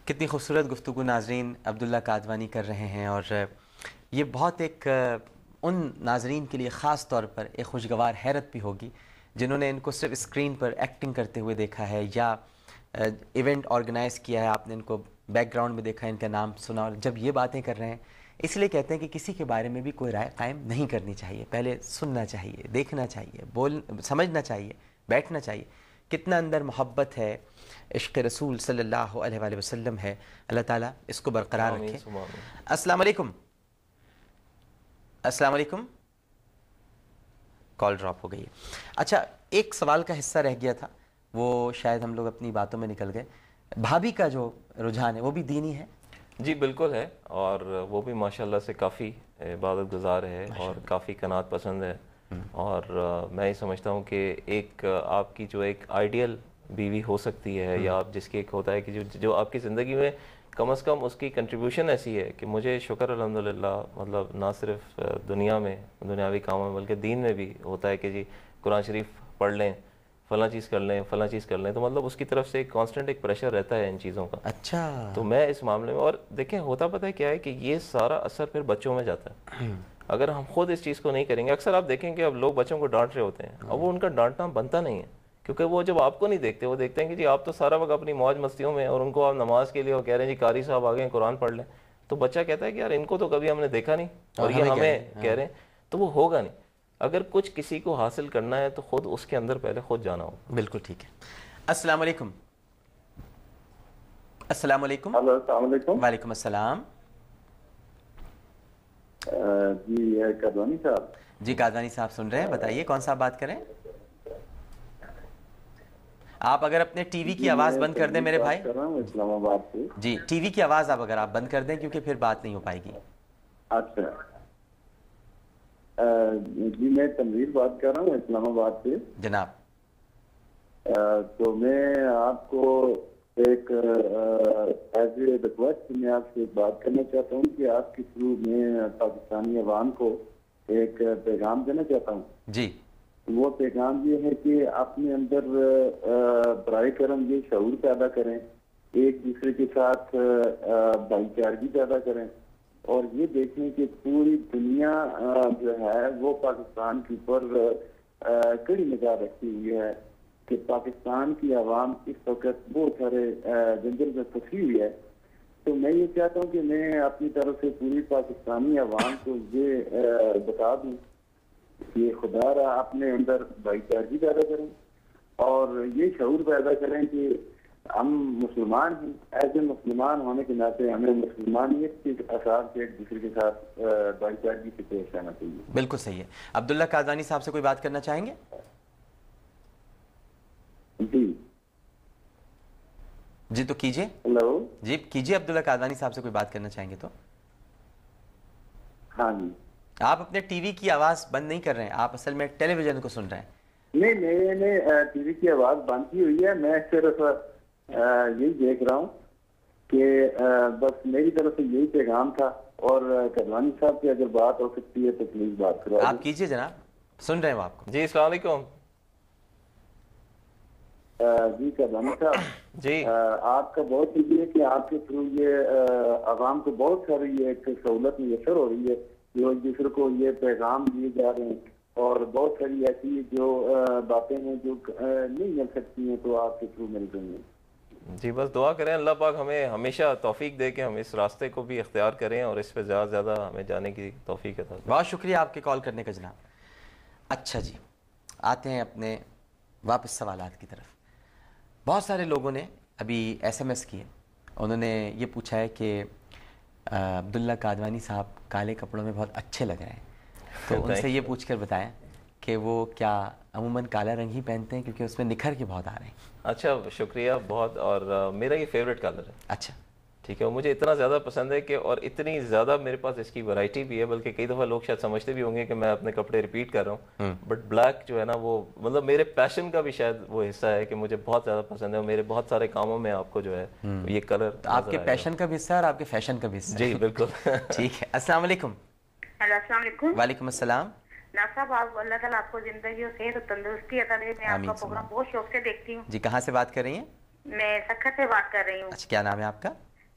کتنی خوبصورت گفتگو ناظرین عبداللہ قادوانی کر رہے ہیں، اور یہ بہت ایک ان ناظرین کے لیے خاص طور پر ایک خوشگوار حیرت بھی ہوگی جنہوں نے ان کو صرف اسکرین پر ایکٹنگ کرتے ہوئے دیکھا ہے یا ایونٹ آرگنائز کیا ہے، آپ نے ان کو بیک گراؤنڈ میں دیکھا ہے، ان کا نام سنا، اور جب یہ باتیں کر رہے ہیں اس لیے کہتے ہیں کہ کسی کے بارے میں بھی کوئی رائے قائم نہیں کرنی چاہیے، پہلے سننا چاہیے، دیکھنا چاہیے، سمجھنا چاہیے، بیٹھنا چاہیے۔ کتنا اندر محبت ہے، عشق رسول صلی اللہ علیہ وآلہ وسلم ہے، اللہ تعالیٰ اس کو برقرار رکھے۔ السلام علیکم، السلام علیکم، کال ڈراپ ہو گئی ہے۔ اچھا، ایک سوال کا حصہ رہ گیا تھا، وہ شاید ہم لوگ اپنی باتوں میں نکل گئے۔ بھابھی کا جو رجحان ہے وہ بھی دینی ہے؟ جی بالکل ہے، اور وہ بھی ماشاءاللہ سے کافی عبادت گزار ہے اور کافی قناعت پسند ہے، اور میں یہ سمجھتا ہوں کہ ایک آپ کی جو ایک آئیڈیل بیوی ہو سکتی ہے، یا آپ جس کی ایک ہوتا ہے کہ جو آپ کی زندگی میں کم از کم اس کی کنٹریبیوشن ایسی ہے کہ مجھے شکر الحمدللہ، مطلب نہ صرف دنیا میں دنیاوی کاموں میں بلکہ دین میں بھی ہوتا ہے کہ جی قرآن شریف پڑھ لیں، فلاں چیز کر لیں، فلاں چیز کر لیں، تو مطلب اس کی طرف سے ایک کانسٹنٹ ایک پریشر رہتا ہے ان چیزوں کا۔ اچھا، تو میں اس معاملے میں، اور دیکھیں ہوتا پتہ ہے کیا ہے کہ یہ سارا اثر پھر بچوں میں جاتا ہے اگر ہم خود اس چیز کو نہیں کریں گے۔ اکثر آپ دیکھیں کہ اب لوگ بچوں کو ڈانٹ رہے ہوتے ہیں، اب وہ ان کا ڈانٹنا بنتا نہیں ہے، کیونکہ وہ جب آپ کو نہیں دیکھتے، وہ دیکھتے ہیں کہ جی آپ تو سارا وقت اپنی موج مستیوں میں، اور ان کو آپ نماز کے لیے وہ کہہ رہے ہیں جی قاری صاحب آ گئے ہیں قرآن پڑھ لیں، تو بچہ کہتا ہے کہ یار ان کو تو کبھی ہم نے دیکھا نہیں اور یہ ہمیں کہہ رہے ہیں، تو وہ ہوگا نہیں۔ اگر کچھ کسی کو حاصل کرنا ہے تو خود اس کے اندر پہلے خود جانا ہوگا۔ بالکل ٹھیک ہے۔ السلام علیکم، السلام علیکم۔ ہلو، السلام علیکم۔ وعلیکم السلام۔ جی قادوانی صاحب۔ جی قادوانی صاحب سن رہے ہیں، بتائیے کون صاحب بات کریں؟ آپ اگر اپنے ٹی وی کی آواز بند کر دیں میرے بھائی، کر رہا ہوں اسلام آباد سے۔ جی ٹی وی کی آواز آپ اگر آپ بند کر دیں کیونکہ پھر بات نہیں ہو پائے گی۔ اچھا، جی میں تنویر بات کر رہا ہوں اسلام آباد سے جناب۔ تو میں آپ کو ایک ایز اے ریکویسٹ میں آپ سے بات کرنا چاہتا ہوں کہ آپ کے تھرو میں پاکستانی عوام کو ایک پیغام دینا چاہتا ہوں۔ جی، وہ پیغام یہ ہے کہ اپنے اندر برائے کرم یہ شعور پیدا کریں، ایک دوسرے کے ساتھ بھائی چارگی پیدا کریں، اور یہ دیکھیں کہ پوری دنیا جو ہے وہ پاکستان کے اوپر کڑی نگاہ رکھی ہوئی ہے کہ پاکستان کی عوام اس وقت بہت سارے جنجل میں پھنسی ہوئی ہے۔ تو میں یہ چاہتا ہوں کہ میں اپنی طرف سے پوری پاکستانی عوام کو یہ بتا دوں کہ خدا را اپنے اندر بھائی چارگی پیدا کریں اور یہ شعور پیدا کریں کہ ہم مسلمان ہیں، ایسے مسلمان ہونے کے ناطے ہمیں مسلمانیت کے اثار سے ایک دوسرے کے ساتھ بھائی چارگی سے پیش آنا چاہیے۔ بالکل صحیح ہے۔ عبداللہ قادوانی صاحب سے کوئی بات کرنا چاہیں گے؟ جی جی تو کیجئے۔ ہلو، جی کیجئے، عبداللہ قادوانی صاحب سے کوئی بات کرنا چاہیں گے تو۔ ہاں جی۔ آپ اپنے ٹی وی کی آواز بند نہیں کر رہے ہیں، آپ اصل میں ٹیلی ویژن کو سن رہے ہیں۔ نہیں، میں نے ٹی وی کی آواز بند کی ہوئی ہے، میں صرف یہی دیکھ رہا ہوں کہ بس میری طرف سے یہی پیغام تھا، اور قادوانی صاحب کی اگر بات ہو سکتی ہے تو پلیز بات کرو۔ آپ کیجئے جناب، سن رہے ہیں وہ آپ کو۔ جی السلام علیکم۔ جی قادوانی صاحب، جی آپ کا بہت شکریہ کہ آپ کے تھرو یہ عوام کو بہت ساری یہ ایک سہولت میسر ہو رہی ہے، جو ایک دوسرے کو یہ پیغام دیے جا رہے ہیں، اور بہت ساری ایسی جو باتیں ہیں جو نہیں مل سکتی ہیں تو آپ کے تھرو مل رہی ہیں۔ جی بس دعا کریں اللہ پاک ہمیں ہمیشہ توفیق دے کہ ہم اس راستے کو بھی اختیار کریں اور اس پہ زیادہ سے زیادہ ہمیں جانے کی توفیق عطا کریں۔ بہت شکریہ آپ کے کال کرنے کا جناب۔ اچھا جی، آتے ہیں اپنے واپس سوالات کی طرف۔ بہت سارے لوگوں نے ابھی ایس ایم ایس کیے، انہوں نے یہ پوچھا ہے کہ عبداللہ قادوانی صاحب کالے کپڑوں میں بہت اچھے لگ رہے ہیں، تو ان سے یہ پوچھ کر بتائیں کہ وہ کیا عموماً کالا رنگ ہی پہنتے ہیں، کیونکہ اس میں نکھر کے بہت آ رہے ہیں۔ اچھا شکریہ بہت، اور میرا یہ فیوریٹ کلر ہے۔ اچھا ٹھیک ہے، اور مجھے اتنا زیادہ پسند ہے کہ، اور اتنی زیادہ میرے پاس اس کی ورائٹی بھی ہے، بلکہ کئی دفعہ لوگ شاید سمجھتے بھی ہوں گے کہ میں اپنے کپڑے ریپیٹ کر رہا ہوں، بٹ بلیک جو ہے نا وہ مطلب میرے پیشن کا بھی شاید وہ حصہ ہے کہ مجھے بہت زیادہ پسند ہے، اور میرے بہت سارے کاموں میں آپ کو جو ہے یہ کلر آپ کے پیشن کا بھی حصہ ہے اور آپ کے فیشن کا بھی حصہ ہے۔ جی بالکل۔ ٹھیک ہے، السلام علیکم۔ ہیلو، السلام علیکم۔ وعلیکم السلام۔ ناصر صاحب، آپ اللہ تعالیٰ آپ کو زندگی اور صحت اور تندرستی عطا دے۔ میں آپ کا پروگرام بہت شوق سے دیکھتی ہوں۔ جی کہاں سے بات کر رہی ہیں؟ میں سکھر سے بات کر رہی ہوں۔ اچھا، کیا نام ہے آپ کا؟